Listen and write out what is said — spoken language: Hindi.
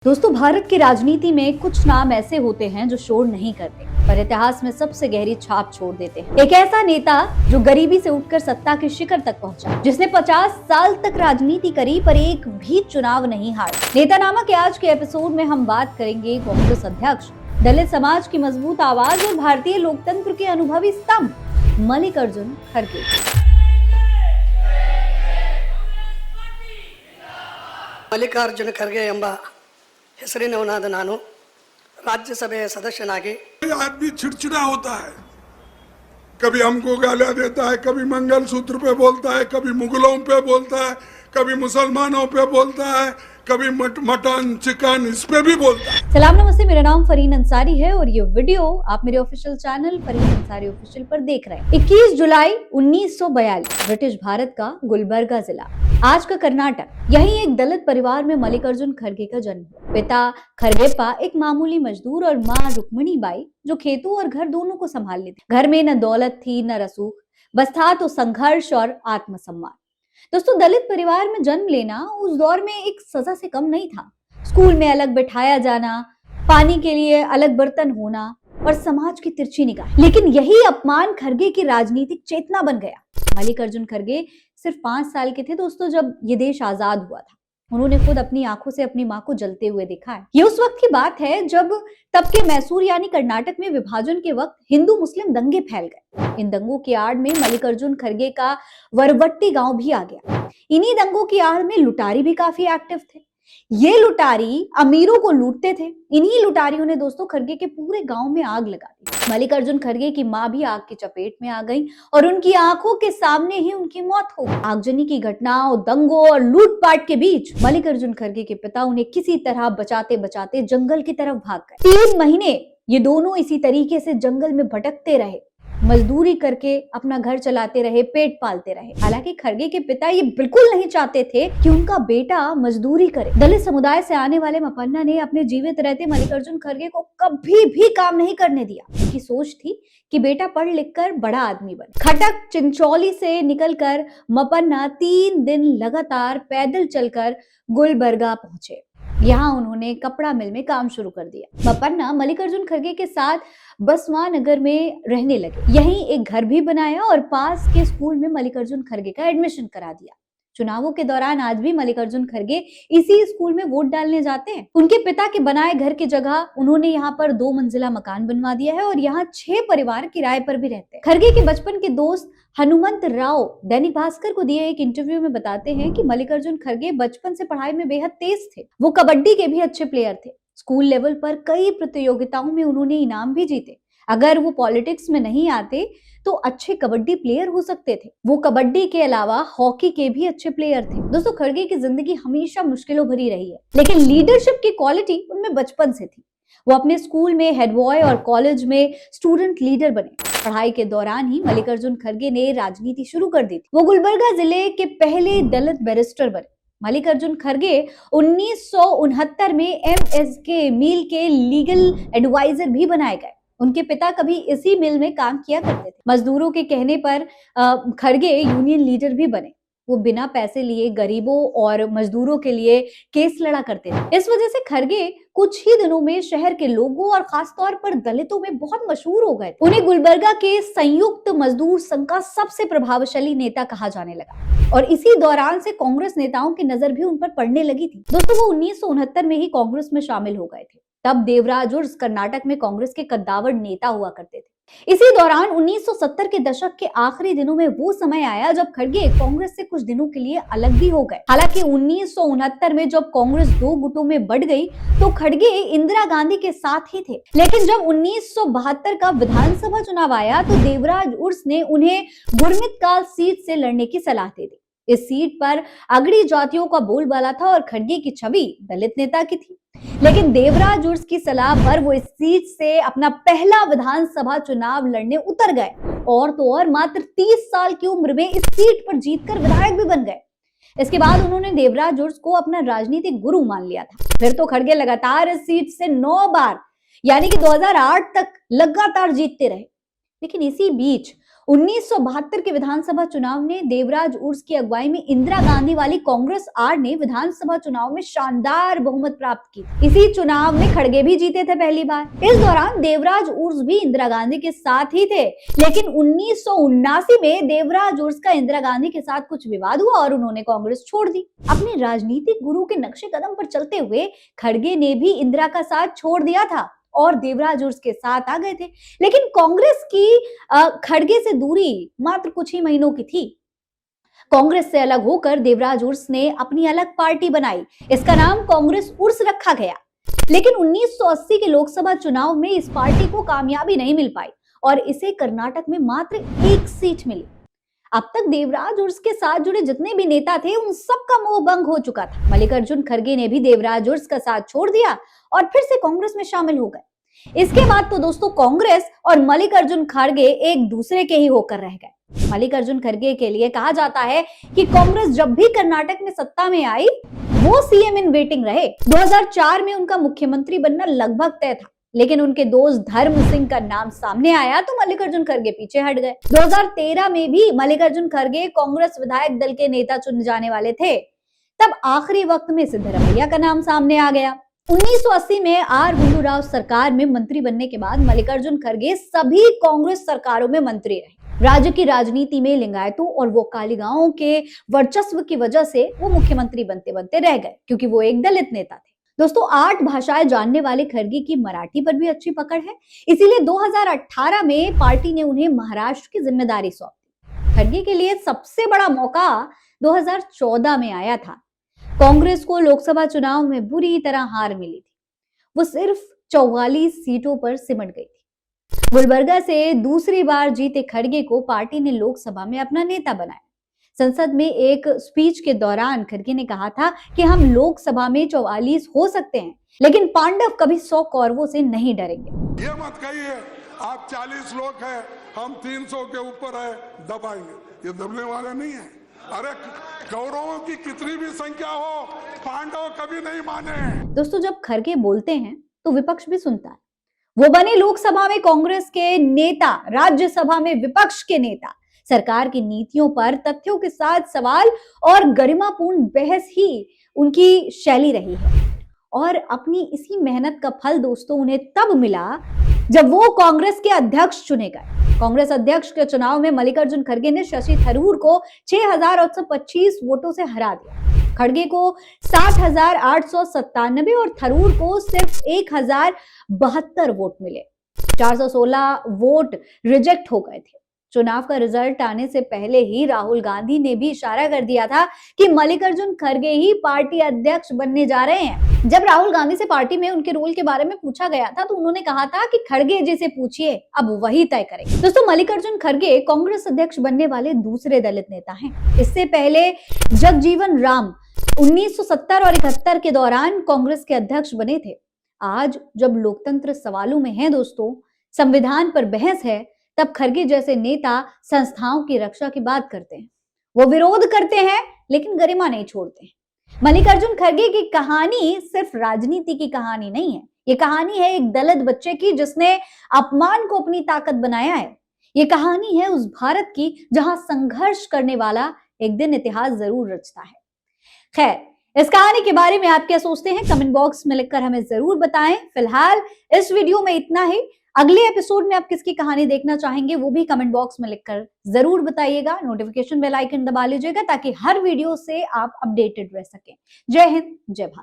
दोस्तों, भारत की राजनीति में कुछ नाम ऐसे होते हैं जो शोर नहीं करते पर इतिहास में सबसे गहरी छाप छोड़ देते हैं। एक ऐसा नेता जो गरीबी से उठकर सत्ता के शिखर तक पहुंचा, जिसने 50 साल तक राजनीति करी पर एक भी चुनाव नहीं हारा। नेता नामा के आज के एपिसोड में हम बात करेंगे कांग्रेस अध्यक्ष, दलित समाज की मजबूत आवाज और भारतीय लोकतंत्र के अनुभवी स्तंभ मल्लिकार्जुन खड़गे। ಮಲ್ಲಿಕಾರ್ಜುನ ಖರ್ಗೆ ಎಂಬ ಹೆಸರಿನವನಾದ ನಾನು ರಾಜ್ಯಸಭೆಯ ಸದಸ್ಯನಾಗಿ आदमी चिड़चिड़ा होता है, कभी हमको गालियां देता है, कभी मंगलसूत्र पे बोलता है, कभी मुगलों पे बोलता है, कभी मुसलमानों पे बोलता है, कभी मटन चिकन इस पे भी बोलता है। सलाम नमस्ते, मेरा नाम फरीन अंसारी है और ये वीडियो आप मेरे official channel Fareen Ansari official पर देख रहे हैं। 21 जुलाई 1942 ब्रिटिश भारत का गुलबर्गा जिला, आज का कर्नाटक, यही एक दलित परिवार में मल्लिकार्जुन खड़गे का जन्म हुआ। पिता खरगेप्पा एक मामूली मजदूर और माँ रुक्मिणी बाई जो खेतों और घर दोनों को संभाल लेती। घर में न दौलत थी न रसूख, बस था तो संघर्ष और आत्मसम्मान। दोस्तों, दलित परिवार में जन्म लेना उस दौर में एक सजा से कम नहीं था। स्कूल में अलग बैठाया जाना, पानी के लिए अलग बर्तन होना और समाज की तिरछी निगाह। लेकिन यही अपमान खड़गे की राजनीतिक चेतना बन गया। मल्लिकार्जुन खड़गे सिर्फ 5 साल के थे दोस्तों जब ये देश आजाद हुआ था। उन्होंने खुद अपनी आंखों से अपनी मां को जलते हुए देखा है। ये उस वक्त की बात है जब तब के मैसूर यानी कर्नाटक में विभाजन के वक्त हिंदू मुस्लिम दंगे फैल गए। इन दंगों की आड़ में मल्लिकार्जुन खड़गे का वरवट्टी गांव भी आ गया। इन्हीं दंगों की आड़ में लुटारी भी काफी एक्टिव थे। ये लुटारी अमीरों को लूटते थे। इन्हीं लुटारियों ने दोस्तों खड़गे के पूरे गांव में आग लगा दी। मल्लिकार्जुन खड़गे की मां भी आग की चपेट में आ गई और उनकी आंखों के सामने ही उनकी मौत हो गई। आगजनी की घटनाओं, दंगों और लूटपाट के बीच मल्लिकार्जुन खड़गे के पिता उन्हें किसी तरह बचाते बचाते जंगल की तरफ भाग गए। 3 महीने ये दोनों इसी तरीके से जंगल में भटकते रहे, मजदूरी करके अपना घर चलाते रहे, पेट पालते रहे। हालांकि खड़गे के पिता ये बिल्कुल नहीं चाहते थे कि उनका बेटा मजदूरी करे। दलित समुदाय से आने वाले मपन्ना ने अपने जीवित रहते मल्लिकार्जुन खड़गे को कभी भी काम नहीं करने दिया। उनकी सोच थी कि बेटा पढ़ लिख कर बड़ा आदमी बने। खटक चिंचौली से निकलकर मपन्ना 3 दिन लगातार पैदल चलकर गुलबर्गा पहुंचे। यहाँ उन्होंने कपड़ा मिल में काम शुरू कर दिया। मपन्ना मल्लिकार्जुन खड़गे के साथ बसवा नगर में रहने लगे। यहीं एक घर भी बनाया और पास के स्कूल में मल्लिकार्जुन खड़गे का एडमिशन करा दिया। चुनावों के दौरान आज भी मल्लिकार्जुन खड़गे इसी स्कूल में वोट डालने जाते हैं। उनके पिता के बनाए घर की जगह उन्होंने यहाँ पर 2 मंजिला मकान बनवा दिया है और यहाँ 6 परिवार किराए पर भी रहते हैं। खड़गे के बचपन के दोस्त हनुमंत राव दैनिक भास्कर को दिए एक इंटरव्यू में बताते हैं कि मल्लिकार्जुन खड़गे बचपन से पढ़ाई में बेहद तेज थे। वो कबड्डी के भी अच्छे प्लेयर थे। स्कूल लेवल पर कई प्रतियोगिताओं में उन्होंने इनाम भी जीते। अगर वो पॉलिटिक्स में नहीं आते तो अच्छे कबड्डी प्लेयर हो सकते थे। वो कबड्डी के अलावा हॉकी के भी अच्छे प्लेयर थे। दोस्तों, खड़गे की जिंदगी हमेशा मुश्किलों भरी रही है, लेकिन लीडरशिप की क्वालिटी उनमें बचपन से थी। वो अपने स्कूल में हेड बॉय और कॉलेज में स्टूडेंट लीडर बने। पढ़ाई के दौरान ही मल्लिकार्जुन खड़गे ने राजनीति शुरू कर दी थी। वो गुलबर्गा जिले के पहले दलित बैरिस्टर बने। मल्लिकार्जुन खड़गे 1969 में एमएसके मिल के लीगल एडवाइजर भी बनाए गए। उनके पिता कभी इसी मिल में काम किया करते थे। मजदूरों के कहने पर खड़गे यूनियन लीडर भी बने। वो बिना पैसे लिए गरीबों और मजदूरों के लिए केस लड़ा करते थे। इस वजह से खड़गे कुछ ही दिनों में शहर के लोगों और खासतौर पर दलितों में बहुत मशहूर हो गए। उन्हें गुलबर्गा के संयुक्त मजदूर संघ का सबसे प्रभावशाली नेता कहा जाने लगा और इसी दौरान से कांग्रेस नेताओं की नजर भी उन पर पड़ने लगी थी। दोस्तों, वो 1969 में ही कांग्रेस में शामिल हो गए थे। तब देवराज उर्स कर्नाटक में कांग्रेस के कद्दावर नेता हुआ करते थे। इसी दौरान 1970 के दशक के आखिरी दिनों में वो समय आया जब खड़गे कांग्रेस से कुछ दिनों के लिए अलग भी हो गए। हालांकि 1969 में जब कांग्रेस 2 गुटों में बढ़ गई तो खड़गे इंदिरा गांधी के साथ ही थे। लेकिन जब 1972 का विधानसभा चुनाव आया तो देवराज उर्स ने उन्हें गुरमितकाल सीट से लड़ने की सलाह दे दी। इस सीट पर अगड़ी जातियों का बोलबाला था और खड़गे की छवि दलित नेता की थी। लेकिन देवराज उर्स की सलाह पर वो इस सीट से अपना पहला विधानसभा चुनाव लड़ने उतर गए और तो और मात्र 30 साल की उम्र में इस सीट पर जीतकर विधायक भी बन गए। इसके बाद उन्होंने देवराज उर्स को अपना राजनीतिक गुरु मान लिया था। फिर तो खड़गे लगातार इस सीट से 9 बार यानी कि 2008 तक लगातार जीतते रहे। लेकिन इसी बीच 1972 के विधानसभा चुनाव में देवराज उर्स की अगुवाई में इंदिरा गांधी वाली कांग्रेस आर ने विधानसभा चुनाव में शानदार बहुमत प्राप्त की। इसी चुनाव में खड़गे भी जीते थे पहली बार। इस दौरान देवराज उर्स भी इंदिरा गांधी के साथ ही थे, लेकिन 1979 में देवराज उर्स का इंदिरा गांधी के साथ कुछ विवाद हुआ और उन्होंने कांग्रेस छोड़ दी। अपने राजनीतिक गुरु के नक्शे कदम पर चलते हुए खड़गे ने भी इंदिरा का साथ छोड़ दिया था और देवराज उर्स के साथ आ गए थे। लेकिन कांग्रेस की खड़गे से दूरी मात्र कुछ ही महीनों की थी। कांग्रेस से अलग होकर देवराज उर्स ने अपनी अलग पार्टी बनाई। इसका नाम कांग्रेस उर्स रखा गया। लेकिन 1980 के लोकसभा चुनाव में इस पार्टी को कामयाबी नहीं मिल पाई और इसे कर्नाटक में मात्र 1 सीट मिली। अब तक देवराज उर्स के साथ जुड़े जितने भी नेता थे उन सबका मोह भंग हो चुका था। मल्लिकार्जुन खड़गे ने भी देवराज उर्स का साथ छोड़ दिया और फिर से कांग्रेस में शामिल हो गए। इसके बाद तो दोस्तों कांग्रेस और मल्लिकार्जुन खड़गे एक दूसरे के ही होकर रह गए। मल्लिकार्जुन खड़गे के लिए कहा जाता है कि कांग्रेस जब भी कर्नाटक में सत्ता में आई वो सीएम इन वेटिंग रहे। 2004 में उनका मुख्यमंत्री बनना लगभग तय था, लेकिन उनके दोस्त धर्म सिंह का नाम सामने आया तो मल्लिकार्जुन खड़गे पीछे हट गए। 2013 में भी मल्लिकार्जुन खड़गे कांग्रेस विधायक दल के नेता चुने जाने वाले थे। तब आखिरी वक्त में सिद्धरमैया का नाम सामने आ गया। 1980 में आर गुंडू राव सरकार में मंत्री बनने के बाद मल्लिकार्जुन खड़गे सभी कांग्रेस सरकारों में मंत्री रहे। राज्य की राजनीति में लिंगायतों और वोक्कालिगाओं के वर्चस्व की वजह से वो मुख्यमंत्री बनते बनते रह गए, क्योंकि वो एक दलित नेता थे। दोस्तों 8 भाषाएं जानने वाले खड़गे की मराठी पर भी अच्छी पकड़ है, इसीलिए 2018 में पार्टी ने उन्हें महाराष्ट्र की जिम्मेदारी सौंपी। खड़गे के लिए सबसे बड़ा मौका 2014 में आया था। कांग्रेस को लोकसभा चुनाव में बुरी तरह हार मिली थी। वो सिर्फ 44 सीटों पर सिमट गई थी। गुलबर्गा से दूसरी बार जीते खड़गे को पार्टी ने लोकसभा में अपना नेता बनाया। संसद में एक स्पीच के दौरान खड़गे ने कहा था कि हम लोकसभा में 44 हो सकते हैं, लेकिन पांडव कभी 100 कौरवों से नहीं डरेंगे। ये मत कहिए आप 40 लोग हैं, हम 300 के ऊपर है, दबाएंगे। ये दबने वाला नहीं है। अरे कौरवों की कितनी भी संख्या हो, पांडव कभी नहीं माने। दोस्तों जब खड़गे बोलते हैं तो विपक्ष भी सुनता है। वो बने लोकसभा में कांग्रेस के नेता, राज्यसभा में विपक्ष के नेता। सरकार की नीतियों पर तथ्यों के साथ सवाल और गरिमापूर्ण बहस ही उनकी शैली रही है। और अपनी इसी मेहनत का फल दोस्तों उन्हें तब मिला जब वो कांग्रेस के अध्यक्ष चुने गए। कांग्रेस अध्यक्ष के चुनाव में मल्लिकार्जुन खड़गे ने शशि थरूर को 6,825 वोटों से हरा दिया। खड़गे को 60,897 और थरूर को सिर्फ 1,072 वोट मिले। 416 वोट रिजेक्ट हो गए थे। चुनाव का रिजल्ट आने से पहले ही राहुल गांधी ने भी इशारा कर दिया था कि मल्लिकार्जुन खड़गे ही पार्टी अध्यक्ष बनने जा रहे हैं। जब राहुल गांधी से पार्टी में उनके रोल के बारे में पूछा गया था तो उन्होंने कहा था कि खड़गे जी से पूछिए, अब वही तय करेंगे। दोस्तों मल्लिकार्जुन खड़गे कांग्रेस अध्यक्ष बनने वाले दूसरे दलित नेता हैं। इससे पहले जगजीवन राम 1970 और 71 के दौरान कांग्रेस के अध्यक्ष बने थे। आज जब लोकतंत्र सवालों में है दोस्तों, संविधान पर बहस है, तब खड़गे जैसे नेता संस्थाओं की रक्षा की बात करते हैं। वो विरोध करते हैं लेकिन गरिमा नहीं छोड़ते। मल्लिकार्जुन खड़गे की कहानी सिर्फ राजनीति की कहानी नहीं है। ये कहानी है एक दलित बच्चे की जिसने अपमान को अपनी ताकत बनाया है। ये कहानी है उस भारत की जहां संघर्ष करने वाला एक दिन इतिहास जरूर रचता है। खैर, इस कहानी के बारे में आप क्या सोचते हैं कमेंट बॉक्स में लिखकर हमें जरूर बताएं। फिलहाल इस वीडियो में इतना ही। अगले एपिसोड में आप किसकी कहानी देखना चाहेंगे वो भी कमेंट बॉक्स में लिखकर जरूर बताइएगा। नोटिफिकेशन बेल आइकन दबा लीजिएगा ताकि हर वीडियो से आप अपडेटेड रह सकें। जय हिंद, जय भारत।